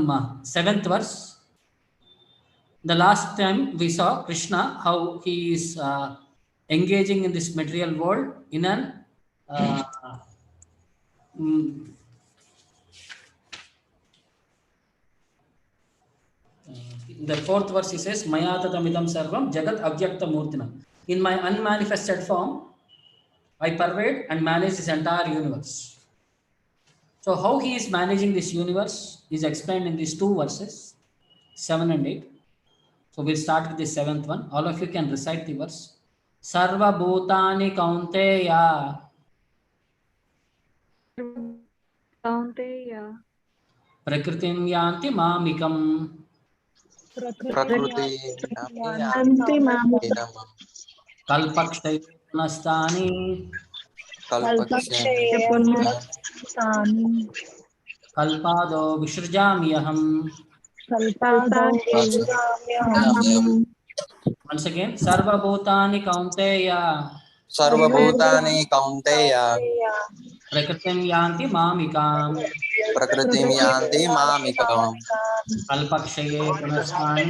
from 7th verse. The last time we saw Krishna, how he is engaging in this material world in an in the 4th verse he says, Maya tatamidam sarvam jagat avyakta murtina. In my unmanifested form, I pervade and manage this entire universe. So how he is managing this universe is explained in these 2 verses, 7 and 8. So we'll start with the 7th one. All of you can recite the verse. Sarva bhutani kaunteya prakritim yanti mamikam kalpakshay punastani kalpado vishrjamyaham. Once again, sarva bhutani kaunteya prakritim yanti mamikam kalpakshaye punastani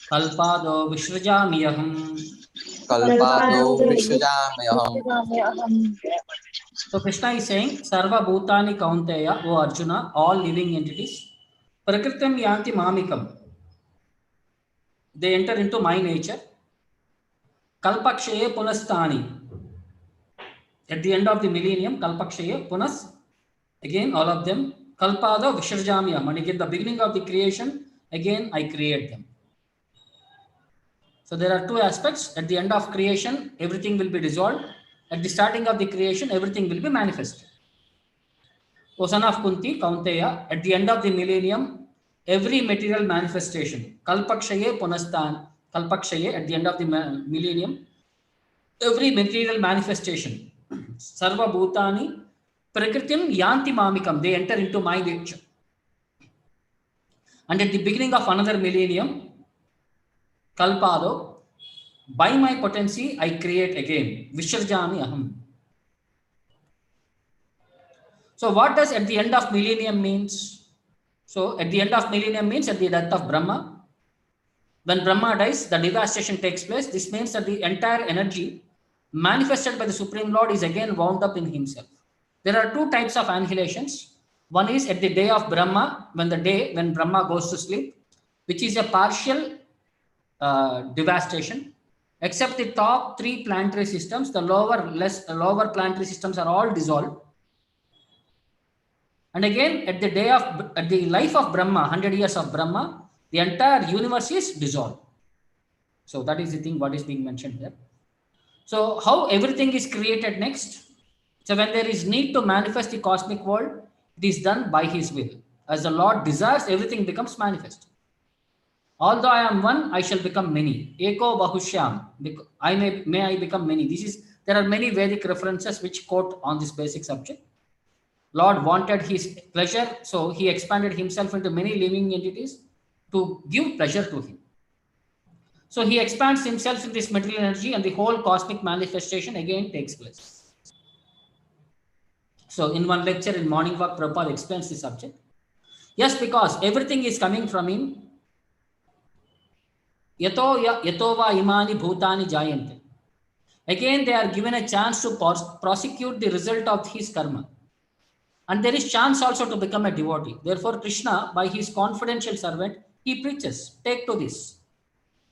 kalpado vishrjamyaham. So Krishna is saying, Sarva Bhutani Kaunteya, O Arjuna, all living entities, Prakritam Yanti Mamikam. They enter into my nature. Kalpakshaye Punastani. At the end of the millennium, Kalpakshaye Punas, again all of them, Kalpada Visharjamyam. And again, the beginning of the creation, again I create them. So there are 2 aspects. At the end of creation, everything will be dissolved. At the starting of the creation, everything will be manifested. O son of Kunti, Kaunteya, at the end of the millennium, every material manifestation, Kalpakshaye Punastan, Kalpakshaye, at the end of the millennium, every material manifestation, Sarva Bhutani, Prakritim Yanti Mamikam, they enter into my nature. And at the beginning of another millennium, Kalpado, by my potency, I create again. Visharjami aham. So what does at the end of millennium means? So at the end of millennium means at the death of Brahma. When Brahma dies, the devastation takes place. This means that the entire energy manifested by the Supreme Lord is again wound up in himself. There are 2 types of annihilations. One is at the day of Brahma, when Brahma goes to sleep, which is a partial devastation. Except the top 3 planetary systems, the lower planetary systems are all dissolved. And again, at the life of Brahma, 100 years of Brahma, the entire universe is dissolved. So that is the thing what is being mentioned here. So how everything is created next? So when there is need to manifest the cosmic world, it is done by his will. As the Lord desires, everything becomes manifest. Although I am one, I shall become many. Eko Bahushyam. May I become many. There are many Vedic references which quote on this basic subject. Lord wanted his pleasure, so he expanded himself into many living entities to give pleasure to him. So he expands himself in this material energy and the whole cosmic manifestation again takes place. So in one lecture in Morning Walk, Prabhupada explains the subject. Yes, because everything is coming from him. Yato va imani bhutani jayante. Again, they are given a chance to prosecute the result of his karma. And there is chance also to become a devotee. Therefore, Krishna, by his confidential servant, he preaches, take to this.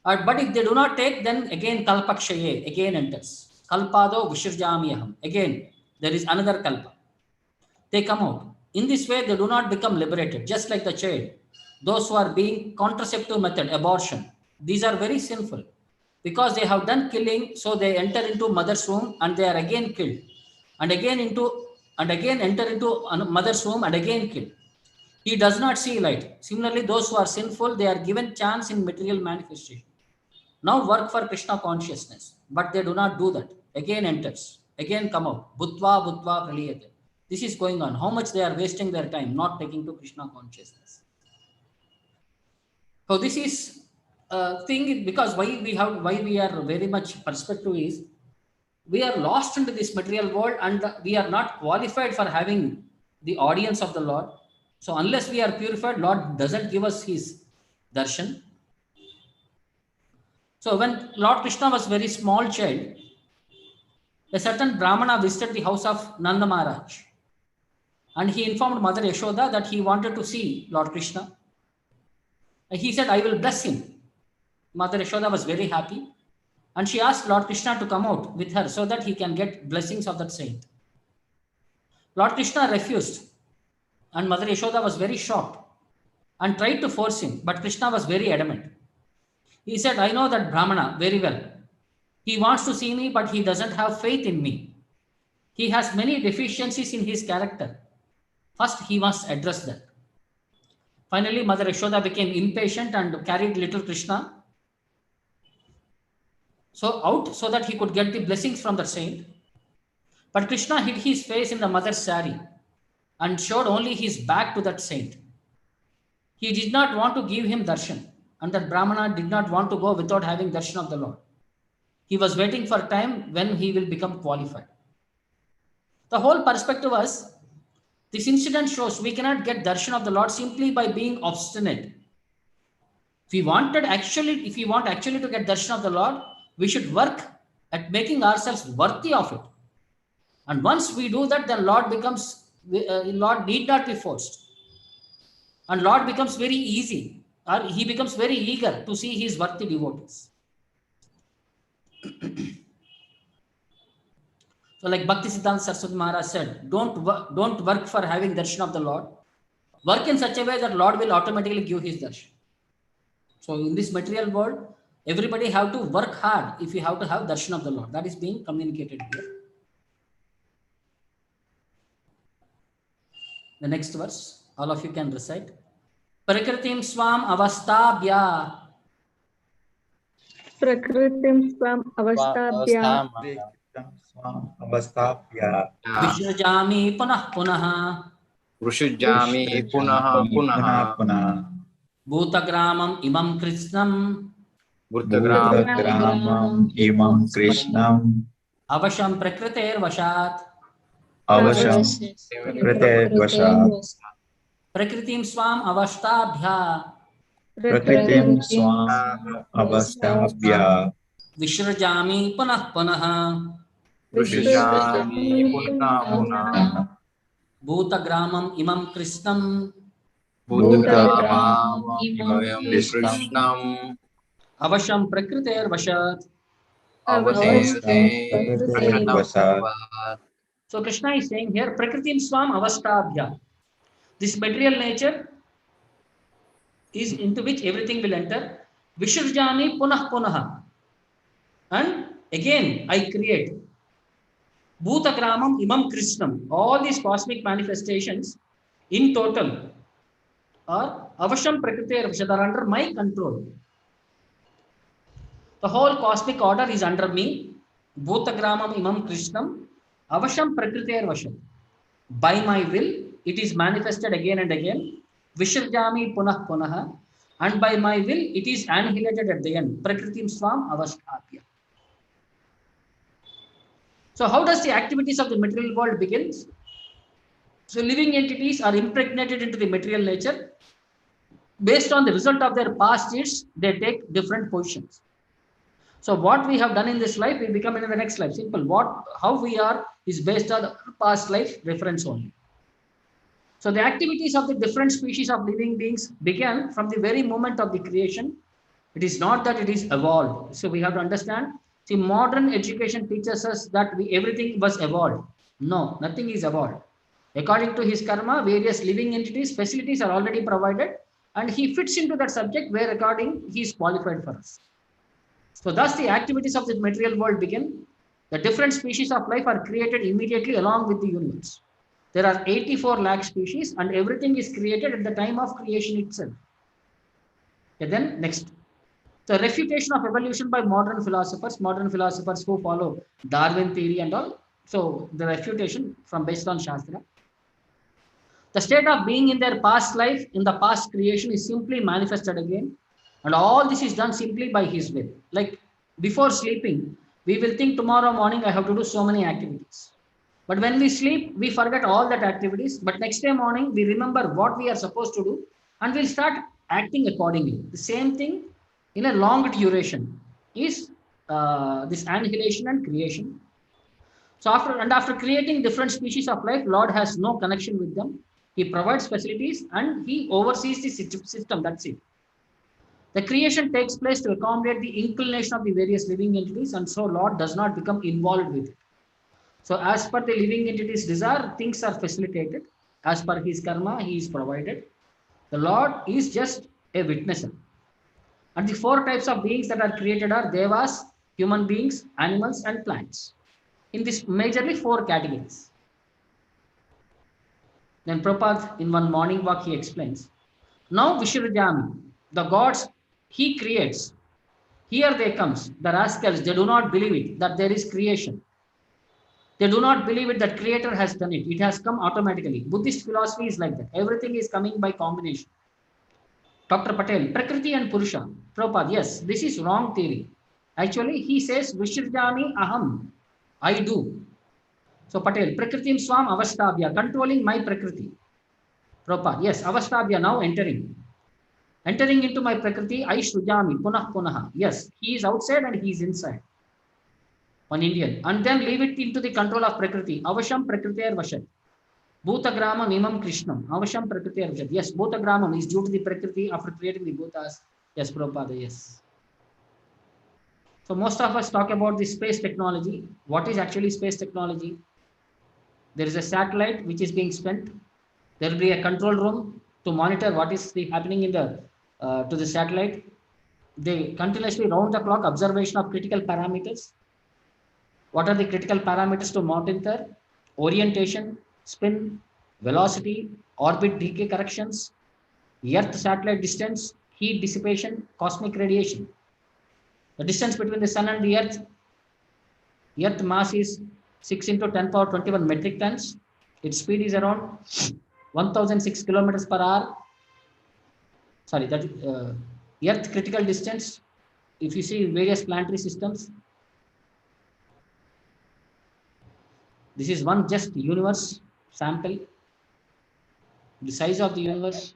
But if they do not take, then again kalpakshaye, again enters. Kalpado vishirjamyaham. Again, there is another kalpa. They come out. In this way, they do not become liberated, just like the child. Those who are being contraceptive method, abortion, these are very sinful. Because they have done killing, so they enter into mother's womb and they are again killed. And again enter into mother's womb and again killed. He does not see light. Similarly, those who are sinful, they are given chance in material manifestation. Now work for Krishna consciousness, but they do not do that. Again enters, again come out. Bhutva praliyate. This is going on. How much they are wasting their time not taking to Krishna consciousness. So this is a thing, because why we are very much perspective is we are lost into this material world and we are not qualified for having the audience of the Lord. So unless we are purified, Lord doesn't give us his darshan. So when Lord Krishna was very small child, a certain Brahmana visited the house of Nanda Maharaj. And he informed Mother Yashoda that he wanted to see Lord Krishna. And he said, I will bless him. Mother Yashoda was very happy. And she asked Lord Krishna to come out with her so that he can get blessings of that saint. Lord Krishna refused. And Mother Yashoda was very shocked and tried to force him. But Krishna was very adamant. He said, I know that Brahmana very well. He wants to see me, but he doesn't have faith in me. He has many deficiencies in his character. First, he must address that. Finally, Mother Yashoda became impatient and carried little Krishna out so that he could get the blessings from the saint. But Krishna hid his face in the mother's sari and showed only his back to that saint. He did not want to give him darshan, and that Brahmana did not want to go without having darshan of the Lord. He was waiting for time when he will become qualified. The whole perspective was, this incident shows we cannot get darshan of the Lord simply by being obstinate. If we want actually to get darshan of the Lord, we should work at making ourselves worthy of it. And once we do that, then Lord need not be forced. And Lord becomes very easy, or he becomes very eager to see his worthy devotees. So like Bhakti Siddhanta Saraswati Maharaj said, don't work for having darshan of the Lord. Work in such a way that Lord will automatically give his darshan. So in this material world, everybody have to work hard if you have to have darshan of the Lord. That is being communicated here. The next verse, all of you can recite. Prakritim swam avastabhya. Prakritim swam avastabhya. Vishrajami punah punah. Vrishujami punah punah. Bhutagramam imam krishnam. Bhutagramam imam krishnam. Avasham prakriter vashat. Avasham prakriter vashat. Prakritim swam avastabhya. Prakritim swam avastabhya. Vishrajami punah punah. Vrishujami punah punah. Bhutagramam imam krishnam. Bhutagramam imam krishnam. Avasham prakriter vashat. Avasham prakriter vasat. So Krishna is saying here, Prakritim Swam Avastabhya. This material nature is into which everything will enter. Vishurjami Punah Punaha. And again I create. Bhutagramam Imam Krishnam. All these cosmic manifestations in total are Avasham Prakriti Avashad are under my control. The whole cosmic order is under me. Bhutagramam Imam Krishnam. Avasham Prakriti Avashad. By my will, it is manifested again and again. Visharjami Punah Punaha. And by my will, it is annihilated at the end. Prakritim Swam Avasthapya. So how does the activities of the material world begin? So living entities are impregnated into the material nature. Based on the result of their past deeds, they take different positions. So what we have done in this life, we become in the next life. Simple. How we are is based on the past life reference only. So the activities of the different species of living beings began from the very moment of the creation. It is not that it is evolved. So we have to understand. See, modern education teaches us that everything was evolved. No, nothing is evolved. According to his karma, various living entities, facilities are already provided, and he fits into that subject where according he is qualified for us. So thus the activities of the material world begin. The different species of life are created immediately along with the universe. There are 84 lakh species and everything is created at the time of creation itself. Okay, then next. So refutation of evolution by modern philosophers who follow Darwin theory and all. So the refutation from based on Shastra. The state of being in their past life, in the past creation is simply manifested again. And all this is done simply by his will. Like before sleeping, we will think tomorrow morning I have to do so many activities. But when we sleep, we forget all that activities. But next day morning, we remember what we are supposed to do and we'll start acting accordingly. The same thing in a long duration is this annihilation and creation. So after creating different species of life, Lord has no connection with them. He provides facilities and he oversees the system. That's it. The creation takes place to accommodate the inclination of the various living entities, and so Lord does not become involved with it. So as per the living entity's desire, things are facilitated. As per his karma, he is provided. The Lord is just a witnesser. And the four types of beings that are created are devas, human beings, animals, and plants. In this majorly four categories. Then Prabhupada in one morning walk he explains. Now Vishrujami, the gods he creates. Here they comes, the rascals, they do not believe it, that there is creation. They do not believe it that creator has done it. It has come automatically. Buddhist philosophy is like that. Everything is coming by combination. Dr. Patel, Prakriti and Purusha. Prabhupada, yes, this is wrong theory. Actually, he says, Vishrjami aham, I do. So Patel, Prakritim Swam Avastabhya, controlling my Prakriti. Prabhupada, yes, Avastabhya now entering. Entering into my Prakriti, I Shrujami, Punah Punaha. Yes, he is outside and he is inside. One Indian. And then leave it into the control of Prakriti. Avasham Prakriti Vashat. Bhutagramam Imam Krishnam. Avasham Prakriti Vashat. Yes, Bhutagramam is due to the Prakriti after creating the Bhutas. Yes, Prabhupada, yes. So most of us talk about the space technology. What is actually space technology? There is a satellite which is being spent. There will be a control room to monitor what is happening in the to the satellite. They continuously round the clock observation of critical parameters. What are the critical parameters to monitor? Orientation, spin, velocity, orbit decay corrections, Earth satellite distance, heat dissipation, cosmic radiation. The distance between the sun and the Earth mass is 6 into 10 power 21 metric tons. Its speed is around 1006 kilometers per hour. Sorry, that Earth critical distance. If you see various planetary systems, this is one just universe sample. The size of the universe.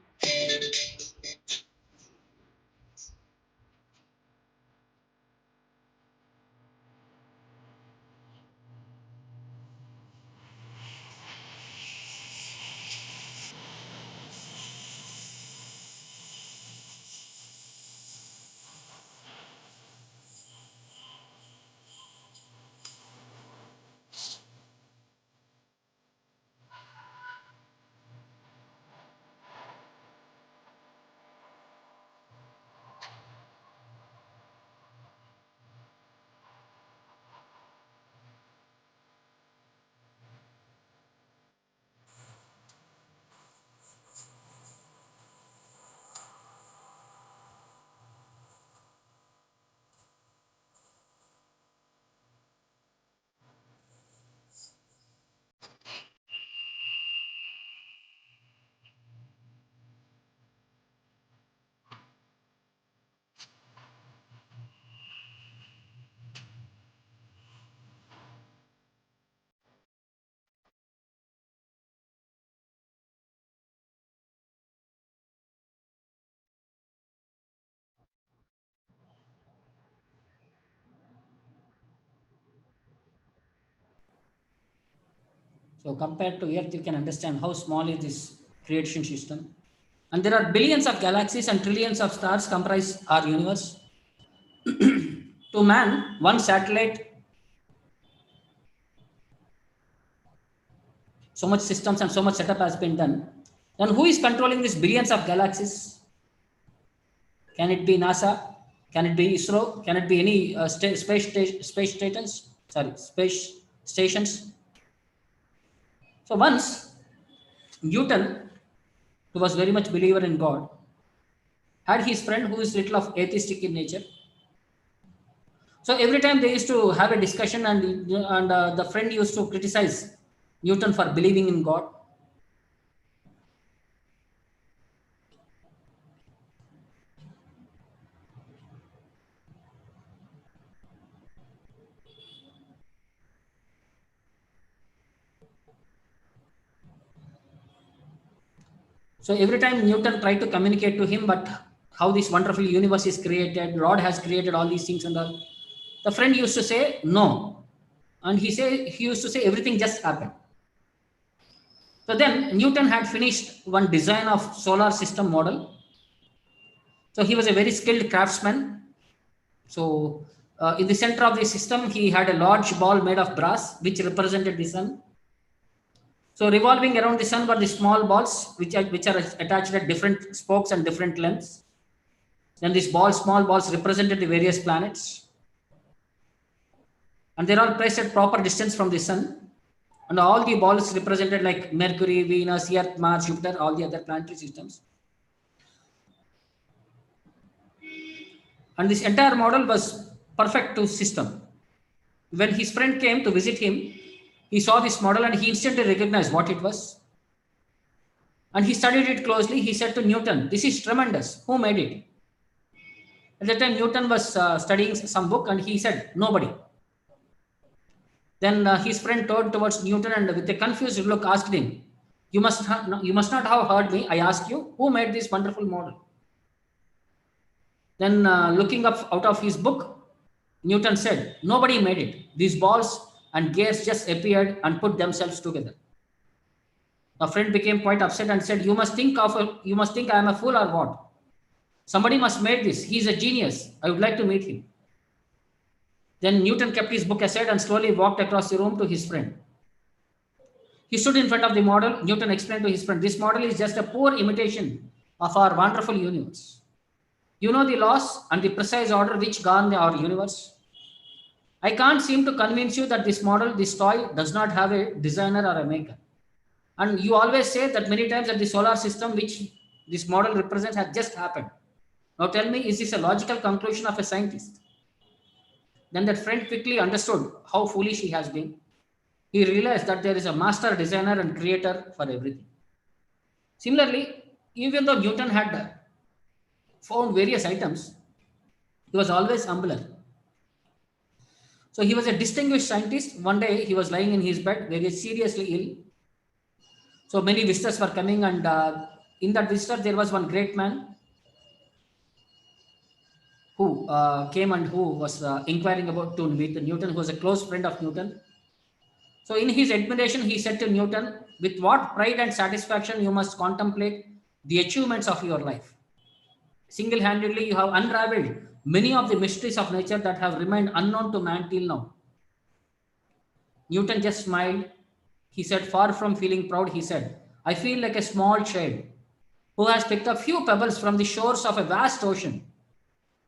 So compared to Earth, you can understand how small is this creation system. And there are billions of galaxies and trillions of stars comprise our universe. To man, one satellite, so much systems and so much setup has been done. Then who is controlling these billions of galaxies? Can it be NASA? Can it be ISRO? Can it be any space stations? Sorry, space stations. So once Newton, who was very much believer in God, had his friend who is little of atheistic in nature. So every time they used to have a discussion, and the friend used to criticize Newton for believing in God. So every time Newton tried to communicate to him, but how this wonderful universe is created, God has created all these things and all. The friend used to say no, and he used to say everything just happened. So then Newton had finished one design of solar system model. So he was a very skilled craftsman. So in the center of the system, he had a large ball made of brass, which represented the sun. So revolving around the sun were the small balls, which are attached at different spokes and different lengths. Then these small balls represented the various planets. And they're all placed at proper distance from the sun. And all the balls represented like Mercury, Venus, Earth, Mars, Jupiter, all the other planetary systems. And this entire model was perfect to system. When his friend came to visit him, he saw this model and he instantly recognized what it was. And he studied it closely. He said to Newton, "This is tremendous. Who made it?" At that time, Newton was studying some book and he said, "Nobody." Then his friend turned towards Newton and with a confused look asked him, you must not have heard me. I ask you, who made this wonderful model?" Then looking up out of his book, Newton said, "Nobody made it. These balls and gears just appeared and put themselves together." A friend became quite upset and said, you must think I am a fool or what? Somebody must made this. He is a genius. I would like to meet him." Then Newton kept his book aside and slowly walked across the room to his friend. He stood in front of the model. Newton explained to his friend, "This model is just a poor imitation of our wonderful universe. You know the laws and the precise order which govern our universe. I can't seem to convince you that this model, this toy, does not have a designer or a maker. And you always say that many times that the solar system which this model represents has just happened. Now tell me, is this a logical conclusion of a scientist?" Then that friend quickly understood how foolish he has been. He realized that there is a master designer and creator for everything. Similarly, even though Newton had found various items, he was always humbler. So he was a distinguished scientist. One day he was lying in his bed, very seriously ill. So many visitors were coming, and in that visitor there was one great man who came and who was inquiring about to meet Newton, who was a close friend of Newton. So in his admiration, he said to Newton, "With what pride and satisfaction you must contemplate the achievements of your life. Single-handedly, you have unraveled many of the mysteries of nature that have remained unknown to man till now." Newton just smiled. He said, far from feeling proud, he said, "I feel like a small child who has picked up few pebbles from the shores of a vast ocean.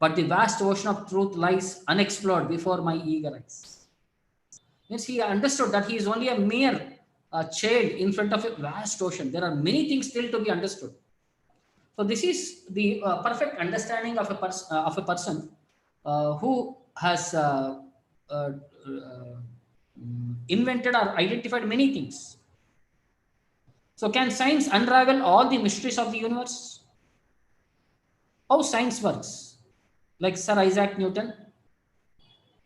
But the vast ocean of truth lies unexplored before my eager eyes." Means he understood that he is only a mere child in front of a vast ocean. There are many things still to be understood. So this is the perfect understanding of a person who has invented or identified many things. So can science unravel all the mysteries of the universe? How science works? Like Sir Isaac Newton,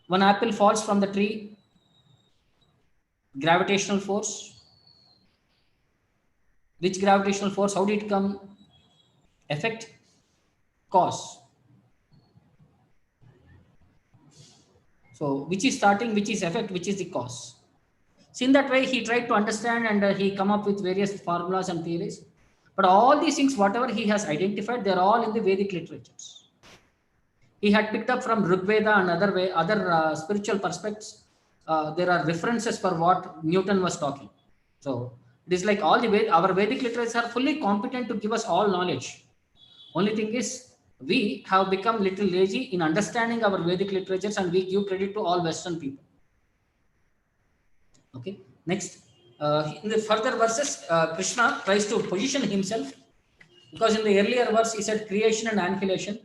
one apple falls from the tree, gravitational force. Which gravitational force? How did it come? Effect, cause. So which is starting, which is effect, which is the cause. So in that way, he tried to understand and he come up with various formulas and theories. But all these things, whatever he has identified, they're all in the Vedic literatures. He had picked up from Rig Veda and other spiritual perspectives. There are references for what Newton was talking. So it is like all our Vedic literatures are fully competent to give us all knowledge. Only thing is, we have become little lazy in understanding our Vedic literatures and we give credit to all Western people. Okay, next. In the further verses, Krishna tries to position himself, because in the earlier verse he said creation and annihilation.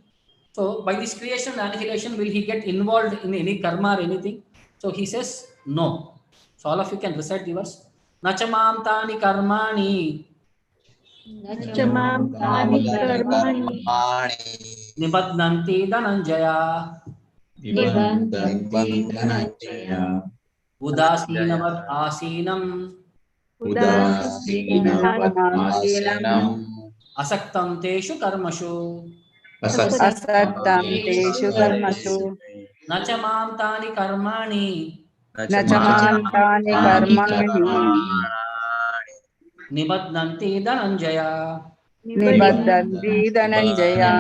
So by this creation and annihilation, will he get involved in any karma or anything? So he says no. So all of you can recite the verse. Nachamam tani karmani Nachamam tani karmani nibadnanti dhananjaya nibantanti dhananjaya udasinavat asinam udasinam Asinam Asaktam teshu karmashu. Asaktam teshu karmashu. Nachamam tani karmani. Nachamantani karmani. Nibadnanti dhananjaya. Nibaddanti dhananjaya.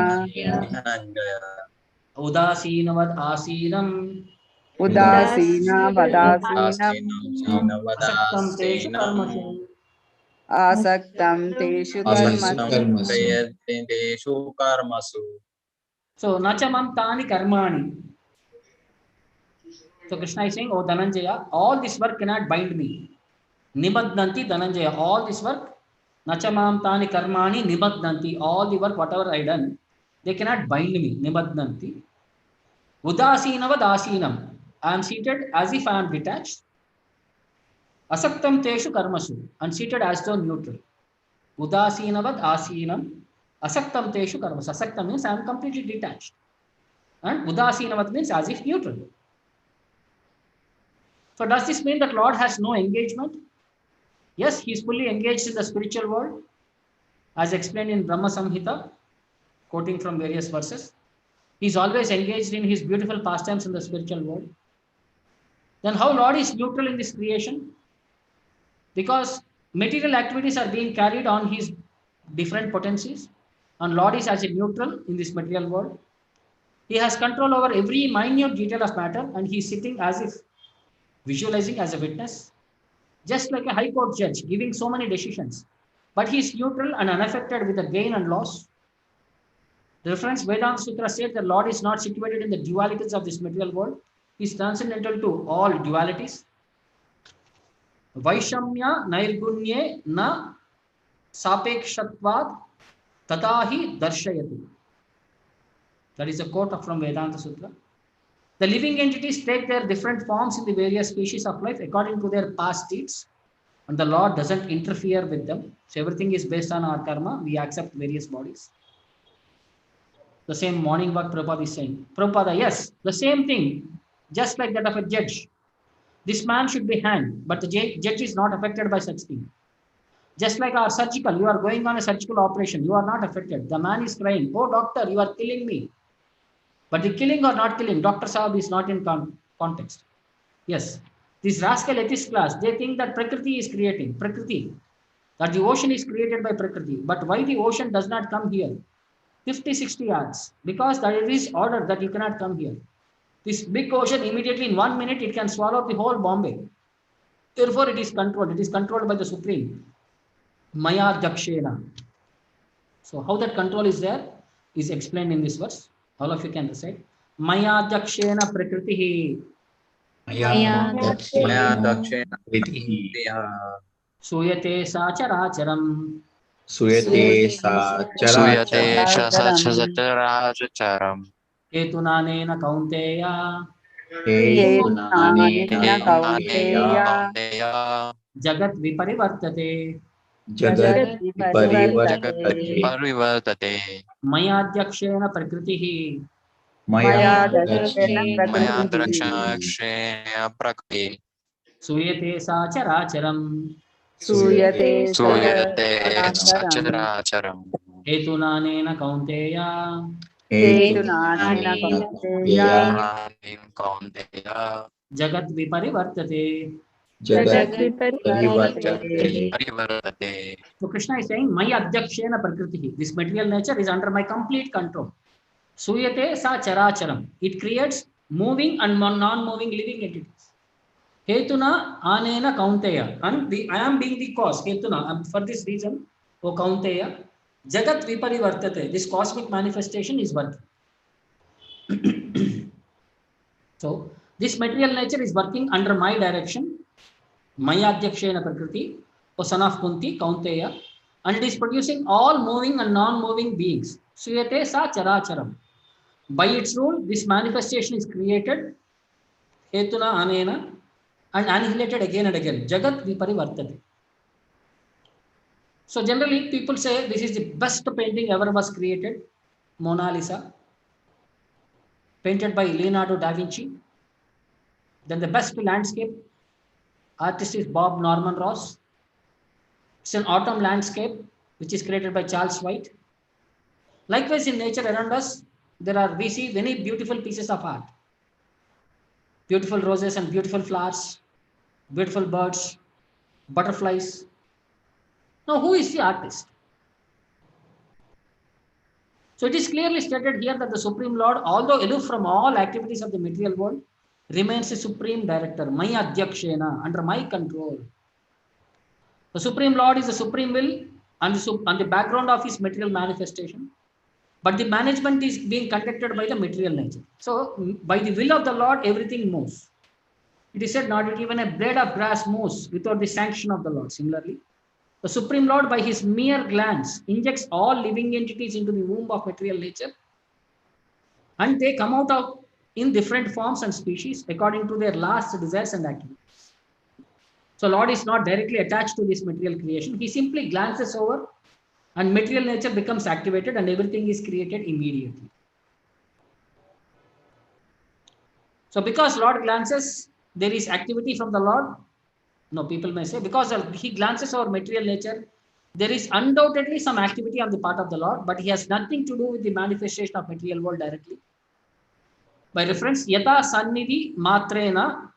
Udasinavad asinam. Udasina vadasinam. Asaktam teshu karmashu. Asaktam teshu karmashu. So, nachamam tani karmani. So, Krishna is saying, oh Dhananjaya, all this work cannot bind me. Nibadnanti Dhananjaya, all this work, nachamam tani karmani nibadnanti, all the work, whatever I done, they cannot bind me. Nibadnanti. Udasinavad asinam. I am seated as if I am detached. Asaktam teshu karmasu. I am seated as though neutral. Udasinavad asinam. Asaktam teshu karmasu. Asaktam means I am completely detached. And udasinavad means as if neutral. So does this mean that Lord has no engagement? Yes, he is fully engaged in the spiritual world, as explained in Brahma Samhita, quoting from various verses. He is always engaged in his beautiful pastimes in the spiritual world. Then how Lord is neutral in this creation? Because material activities are being carried on his different potencies, and Lord is as a neutral in this material world. He has control over every minute detail of matter, and he is sitting as if visualizing as a witness, just like a high court judge giving so many decisions. But he is neutral and unaffected with the gain and loss. The reference Vedanta Sutra said the Lord is not situated in the dualities of this material world. He is transcendental to all dualities. Vaishamya nairgunye na sapekshatvad tatahi darshayati. That is a quote from Vedanta Sutra. The living entities take their different forms in the various species of life according to their past deeds, and the Lord doesn't interfere with them. So everything is based on our karma. We accept various bodies. The same morning work Prabhupada is saying. Prabhupada, yes, the same thing, just like that of a judge. This man should be hanged, but the judge is not affected by such thing. Just like our surgical, you are going on a surgical operation, you are not affected. The man is crying, oh doctor, you are killing me. But the killing or not killing, Dr. Saab is not in context. Yes, this rascal atheist class, they think that Prakriti is creating, Prakriti, that the ocean is created by Prakriti. But why the ocean does not come here? 50, 60 yards. Because there is order that you cannot come here. This big ocean, immediately in 1 minute, it can swallow the whole Bombay. Therefore, it is controlled. It is controlled by the Supreme. Maya Dakshena. So how that control is there is explained in this verse. All of you can recite. Maya Dakshena Prakritihi. Maya Dakshena Suyate Sacharacharam. Suyate sa Suyate characharam. Shasacharacharam. Ketunanena Kaunteya. Ketunanena kaunteya. Jagat Viparivartate. Jagat Jagat parivartate. parivartate. Mayadhyakshena Prakritihi. Maya Maya dakshena drakshakshena prakriti. Suyate Sacharacharam. Suyate Suyate sacharacharam. sacharacharam. Ketunanena Kaunteya. Ketunanena kaunteya. Mahanim kaunteya. Jagat Viparivartate. Jagat Jagat parivartate. parivartate. So Krishna is saying, Maya Adhyakshena Prakriti. This material nature is under my complete control. Suyate sa characharam. It creates moving and non-moving living entities. Hetuna anena kaunteya. And I am being the cause. Hetuna. For this reason, O kaunteya, Jagat Viparivartate. This cosmic manifestation is working. So this material nature is working under my direction. Maya Adhyakshena Prakriti, O son of Kunti, Kaunteya, and it is producing all moving and non-moving beings. Suyate sa characharam. By its rule, this manifestation is created, Hetuna anena, and annihilated again and again. Jagat Viparivartate. So generally, people say this is the best painting ever was created, Mona Lisa, painted by Leonardo da Vinci. Then the best landscape artist is Bob Norman Ross. It's an autumn landscape which is created by Charles White. Likewise, in nature around us, we see many beautiful pieces of art. Beautiful roses and beautiful flowers, beautiful birds, butterflies. Now, who is the artist? So it is clearly stated here that the Supreme Lord, although aloof from all activities of the material world, remains the Supreme Director, Maya Adhyakshena, under my control. The Supreme Lord is the Supreme Will and the background of his material manifestation. But the management is being conducted by the material nature. So, by the will of the Lord, everything moves. It is said, not even a blade of grass moves without the sanction of the Lord. Similarly, the Supreme Lord, by his mere glance, injects all living entities into the womb of material nature, and they come out in different forms and species according to their last desires and activities. So, Lord is not directly attached to this material creation. He simply glances over, and material nature becomes activated, and everything is created immediately. So, because Lord glances, there is activity from the Lord. No, people may say, because he glances over material nature, there is undoubtedly some activity on the part of the Lord, but he has nothing to do with the manifestation of material world directly. By reference, yata sannidhi matrena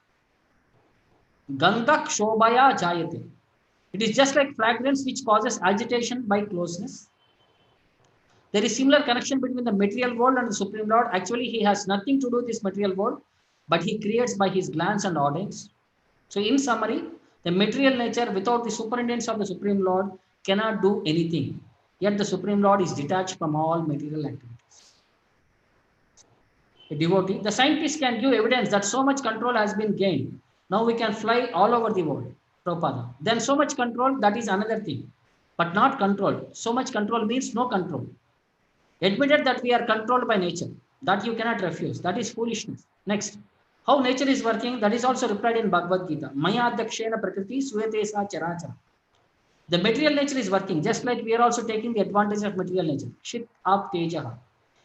gandha kshobhaya jayate. It is just like fragrance which causes agitation by closeness. There is similar connection between the material world and the Supreme Lord. Actually, he has nothing to do with this material world, but he creates by his glance and orders. So, in summary, the material nature without the superintendence of the Supreme Lord cannot do anything. Yet the Supreme Lord is detached from all material activities. A devotee, the scientists can give evidence that so much control has been gained. Now we can fly all over the world. Prabhupada. Then so much control, that is another thing. But not control. So much control means no control. Admitted that we are controlled by nature. That you cannot refuse. That is foolishness. Next. How nature is working, that is also replied in Bhagavad Gita. Maya adhyakshena prakriti suyate sa charachara. The material nature is working, just like we are also taking the advantage of material nature. Shit up tejaha.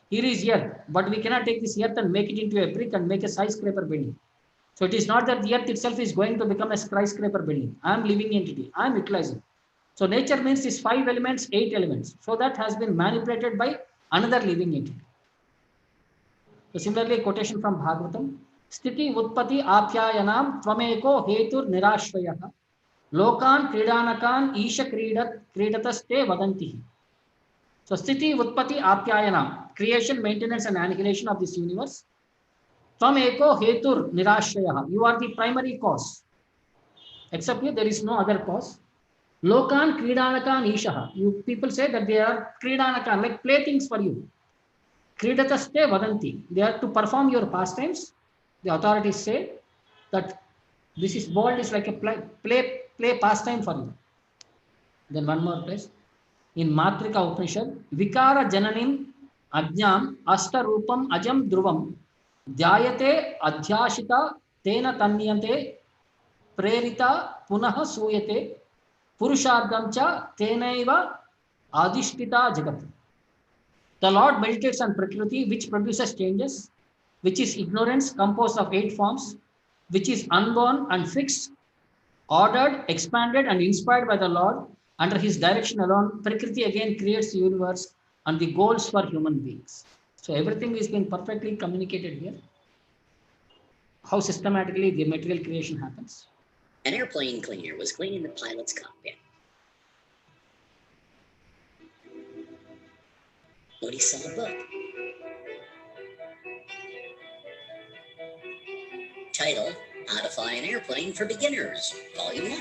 Here is earth, but we cannot take this earth and make it into a brick and make a skyscraper building. So it is not that the earth itself is going to become a skyscraper building. I am living entity. I am utilizing. So nature means these 5 elements, 8 elements. So that has been manipulated by another living entity. So similarly, a quotation from Bhagavatam. Sthiti utpati apyayanam tvameko hetur nirashvayaha lokan kridanakan isha kridataste vadanti. So sthiti utpati apyayanam, creation, maintenance and annihilation of this universe. Tvameko hetur nirashvayaha, you are the primary cause. Except you, there is no other cause. Lokan kridanakan isha, you people say that they are kridanakan, like playthings for you. Kridataste vadanti, they are to perform your pastimes. The authorities say that this world is like a play pastime for you. Then one more place. In Matrika Upanishad, Vikara Jananim Ajnam Asta Rupam Ajam Dhruvam Dhyayate Adhyashita Tena Tanyante Prerita Punaha Suyate Purushardamcha Tenaiva Adhishtita Jagat. The Lord meditates on Prakriti, which produces changes, which is ignorance composed of 8 forms, which is unborn and fixed, ordered, expanded, and inspired by the Lord. Under his direction alone, Prakriti again creates the universe and the goals for human beings. So everything is being perfectly communicated here. How systematically the material creation happens. An airplane cleaner was cleaning the pilot's cockpit when he saw a book. Title, How to Fly an Airplane for Beginners, Volume 1.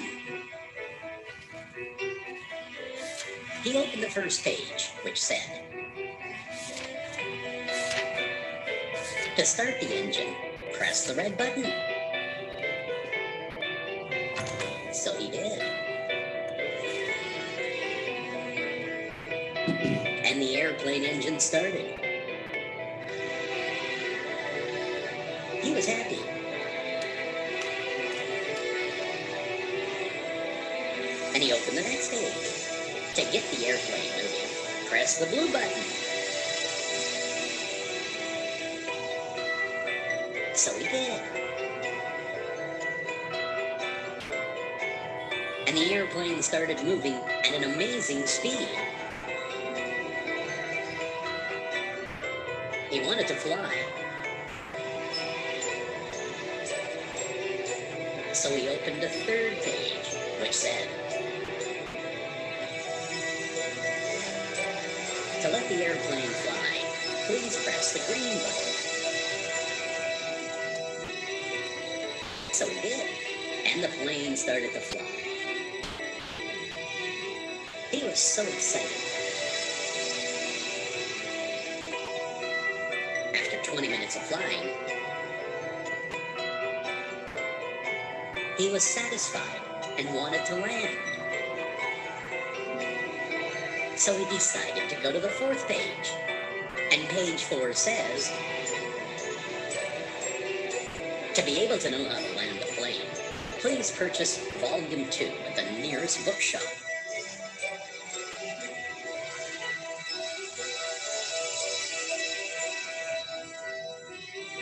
He opened the first page, which said, to start the engine, press the red button. So he did. And the airplane engine started. He was happy. And he opened the next page. To get the airplane moving, press the blue button. So he did. And the airplane airplane started moving at an amazing speed. He wanted to fly. So he opened a third page, which said, "To let the airplane fly, please press the green button." So he did, and the plane started to fly. He was so excited. After 20 minutes of flying, he was satisfied and wanted to land. So he decided to go to the fourth page. And page 4 says, "To be able to know how to land a plane, please purchase volume 2 at the nearest bookshop."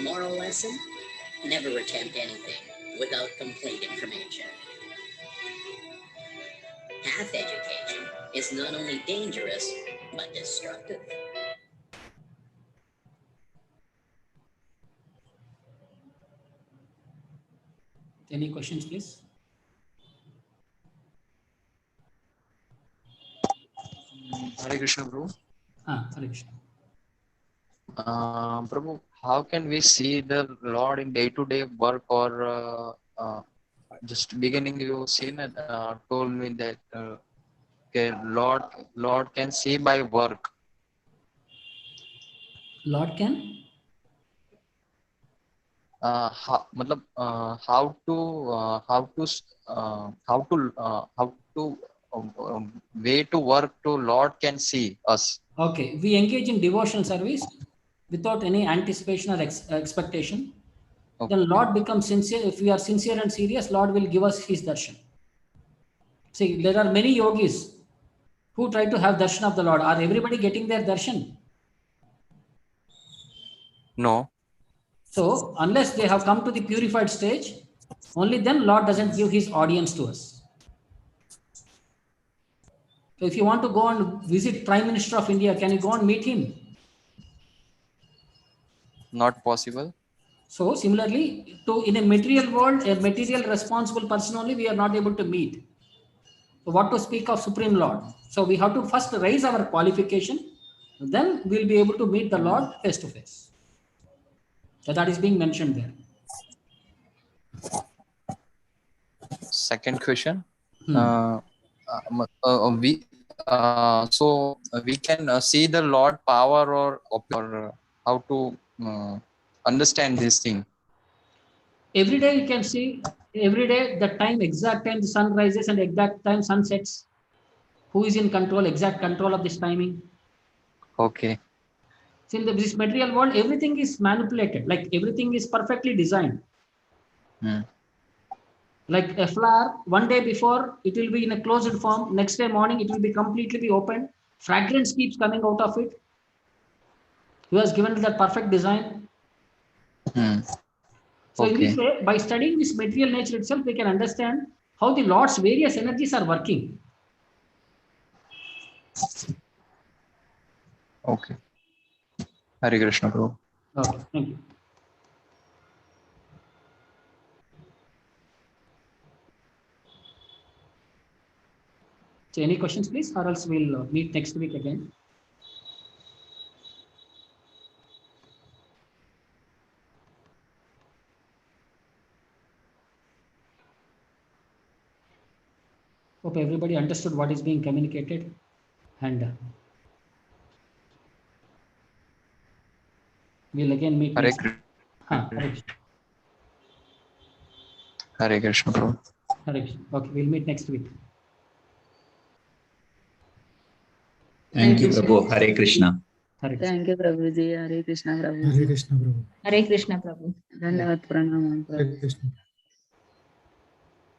Moral lesson: never attempt anything without complete information. Half education is not only dangerous, but destructive. Any questions, please? Hare Krishna, Prabhu. Hare Krishna. Prabhu, how can we see the Lord in day-to-day work, or just beginning you told me that okay, Lord can see by work. Lord can? how to way to work to Lord can see us. Okay, we engage in devotional service without any anticipation or expectation. Okay. Then Lord becomes sincere. If we are sincere and serious, Lord will give us his darshan. See, there are many yogis who try to have darshan of the Lord. Are everybody getting their darshan? No. So unless they have come to the purified stage, only then Lord doesn't give his audience to us. So if you want to go and visit Prime Minister of India, can you go and meet him? Not possible. So similarly, in a material world, a material responsible person only we are not able to meet. So what to speak of Supreme Lord? So we have to first raise our qualification, then we'll be able to meet the Lord face to face. So that is being mentioned there. Second question. We can see the Lord power or how to understand this thing. Every day you can see, every day the time, exact time the sun rises and exact time sun sets. Who is in control, exact control of this timing? Okay. So in this material world, everything is manipulated, like everything is perfectly designed. Like a flower, one day before it will be in a closed form, next day morning it will be completely open, fragrance keeps coming out of it. Who has given that perfect design? So in this way, by studying this material nature itself, we can understand how the Lord's various energies are working. Okay. Hare Krishna, Prabhu. Okay, thank you. So any questions, please, or else we'll meet next week again. Hope everybody understood what is being communicated, and we'll again meet next week. Hare Krishna, Prabhu. Hare Krishna. Okay, we'll meet next week. Thank you, Prabhu. Hare Krishna. Hare Krishna. Thank you, Prabhuji. Hare Krishna, Prabhu. Hare Krishna, Prabhu. Hare Krishna, Prabhu. Dhanyavad pranam. Hare Krishna.